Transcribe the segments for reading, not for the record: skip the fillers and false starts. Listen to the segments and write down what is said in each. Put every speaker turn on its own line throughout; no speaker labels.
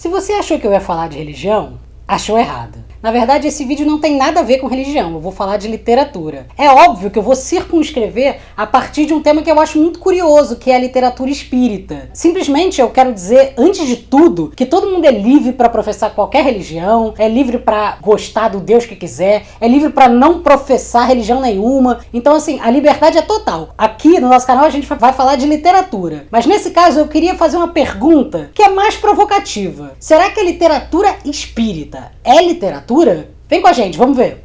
Se você achou que eu ia falar de religião, achou errado. Na verdade, esse vídeo não tem nada a ver com religião, eu vou falar de literatura. É óbvio que eu vou circunscrever a partir de um tema que eu acho muito curioso, que é a literatura espírita. Simplesmente eu quero dizer, antes de tudo, que todo mundo é livre para professar qualquer religião, é livre para gostar do Deus que quiser, é livre para não professar religião nenhuma. Então, assim, a liberdade é total. Aqui no nosso canal a gente vai falar de literatura. Mas nesse caso eu queria fazer uma pergunta que é mais provocativa. Será que a literatura espírita é literatura? Vem com a gente, vamos ver.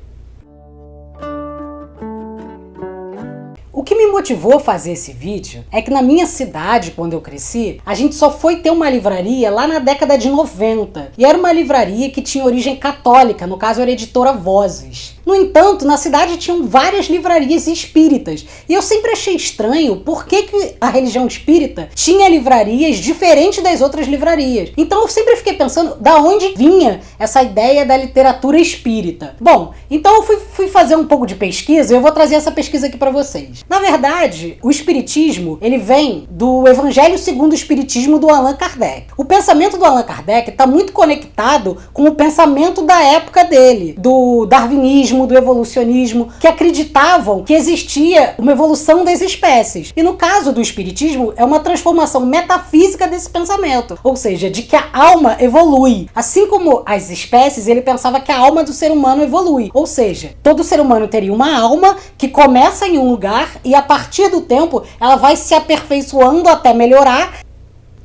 O que me motivou a fazer esse vídeo é que na minha cidade, quando eu cresci, a gente só foi ter uma livraria lá na década de 90. E era uma livraria que tinha origem católica, no caso era a editora Vozes. No entanto, na cidade tinham várias livrarias espíritas. E eu sempre achei estranho por que a religião espírita tinha livrarias diferentes das outras livrarias. Então eu sempre fiquei pensando da onde vinha essa ideia da literatura espírita. Bom, então eu fui fazer um pouco de pesquisa e eu vou trazer essa pesquisa aqui para vocês. Na verdade, o espiritismo, ele vem do Evangelho segundo o Espiritismo do Allan Kardec. O pensamento do Allan Kardec está muito conectado com o pensamento da época dele, do darwinismo, do evolucionismo, que acreditavam que existia uma evolução das espécies. E no caso do espiritismo, é uma transformação metafísica desse pensamento, ou seja, de que a alma evolui. Assim como as espécies, ele pensava que a alma do ser humano evolui, ou seja, todo ser humano teria uma alma que começa em um lugar e a partir do tempo ela vai se aperfeiçoando até melhorar.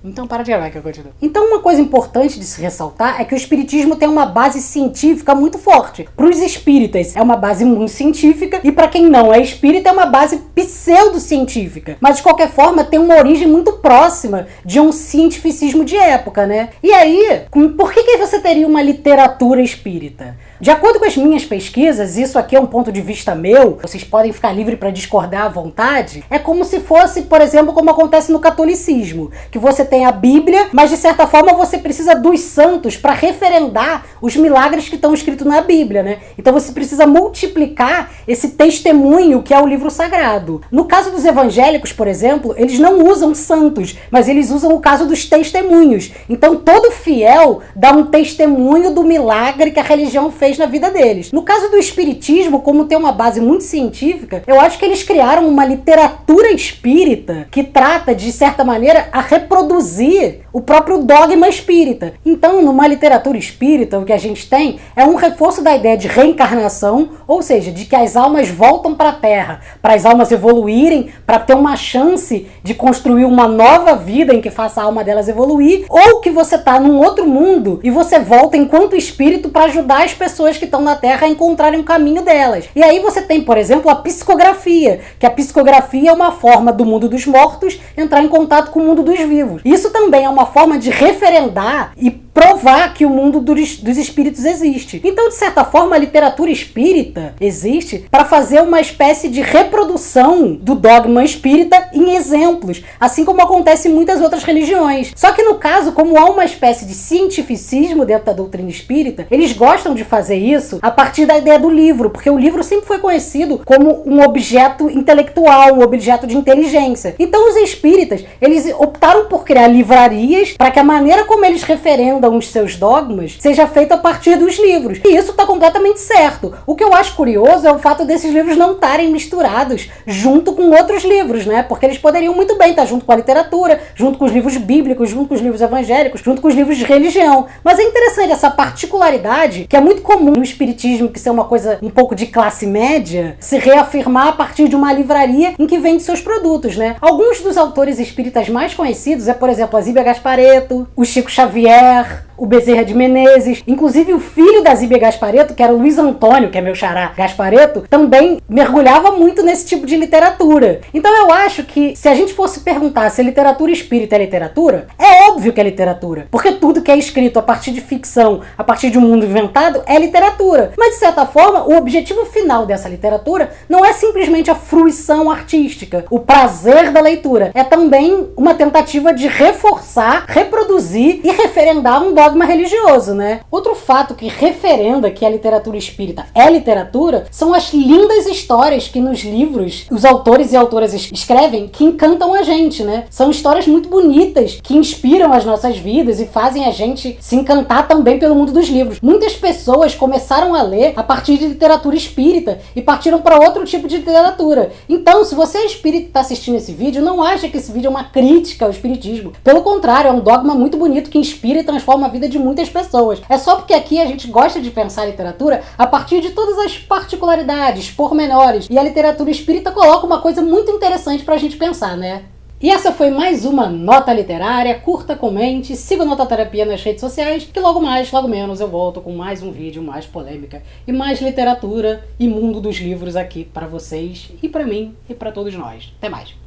Então para de gravar que eu continuo. Então uma coisa importante de se ressaltar é que o espiritismo tem uma base científica muito forte. Para os espíritas é uma base muito científica e para quem não é espírita é uma base pseudocientífica. Mas de qualquer forma tem uma origem muito próxima de um cientificismo de época, né? E aí, por que você teria uma literatura espírita? De acordo com as minhas pesquisas, isso aqui é um ponto de vista meu, vocês podem ficar livres para discordar à vontade, é como se fosse, por exemplo, como acontece no catolicismo, que você tem a Bíblia, mas de certa forma você precisa dos santos para referendar os milagres que estão escritos na Bíblia, né? Então você precisa multiplicar esse testemunho que é o livro sagrado. No caso dos evangélicos, por exemplo, eles não usam santos, mas eles usam o caso dos testemunhos. Então todo fiel dá um testemunho do milagre que a religião fez na vida deles. No caso do espiritismo, como tem uma base muito científica, eu acho que eles criaram uma literatura espírita que trata, de certa maneira, a reproduzir o próprio dogma espírita. Então, numa literatura espírita, o que a gente tem é um reforço da ideia de reencarnação, ou seja, de que as almas voltam para a Terra, para as almas evoluírem, para ter uma chance de construir uma nova vida em que faça a alma delas evoluir, ou que você está num outro mundo e você volta enquanto espírito para ajudar as pessoas que estão na Terra a encontrarem o caminho delas. E aí você tem, por exemplo, a psicografia, que a psicografia é uma forma do mundo dos mortos entrar em contato com o mundo dos vivos. Isso também é uma forma de referendar e provar que o mundo dos espíritos existe. Então, de certa forma, a literatura espírita existe para fazer uma espécie de reprodução do dogma espírita em exemplos, assim como acontece em muitas outras religiões. Só que no caso, como há uma espécie de cientificismo dentro da doutrina espírita, eles gostam de fazer isso a partir da ideia do livro, porque o livro sempre foi conhecido como um objeto intelectual, um objeto de inteligência. Então, os espíritas, eles optaram por criar livrarias para que a maneira como eles referendam os seus dogmas seja feito a partir dos livros. E isso está completamente certo. O que eu acho curioso é o fato desses livros não estarem misturados junto com outros livros, né? Porque eles poderiam muito bem estar junto com a literatura, junto com os livros bíblicos, junto com os livros evangélicos, junto com os livros de religião. Mas é interessante essa particularidade, que é muito comum no espiritismo, que ser uma coisa um pouco de classe média, se reafirmar a partir de uma livraria em que vende seus produtos, né? Alguns dos autores espíritas mais conhecidos é, por exemplo, a Zíbia Gasparetto, o Chico Xavier, o Bezerra de Menezes, inclusive o filho da Zíbia Gasparetto, que era o Luiz Antônio, que é meu xará, Gasparetto, também mergulhava muito nesse tipo de literatura. Então eu acho que se a gente fosse perguntar se a literatura espírita é literatura, é óbvio que é literatura, porque tudo que é escrito a partir de ficção, a partir de um mundo inventado, é literatura. Mas de certa forma, o objetivo final dessa literatura não é simplesmente a fruição artística, o prazer da leitura, é também uma tentativa de reforçar, reproduzir e referendar um dogma religioso, né? Outro fato que referenda que a literatura espírita é literatura são as lindas histórias que nos livros os autores e autoras escrevem que encantam a gente, né? São histórias muito bonitas que inspiram as nossas vidas e fazem a gente se encantar também pelo mundo dos livros. Muitas pessoas começaram a ler a partir de literatura espírita e partiram para outro tipo de literatura. Então, se você é espírita e está assistindo esse vídeo, não acha que esse vídeo é uma crítica ao espiritismo. Pelo contrário, é um dogma muito bonito que inspira e transforma a vida de muitas pessoas. É só porque aqui a gente gosta de pensar a literatura a partir de todas as particularidades, pormenores, e a literatura espírita coloca uma coisa muito interessante pra gente pensar, né? E essa foi mais uma Nota Literária. Curta, comente, siga o Notaterapia nas redes sociais, que logo mais, logo menos, eu volto com mais um vídeo, mais polêmica e mais literatura e mundo dos livros aqui pra vocês e pra mim e pra todos nós. Até mais!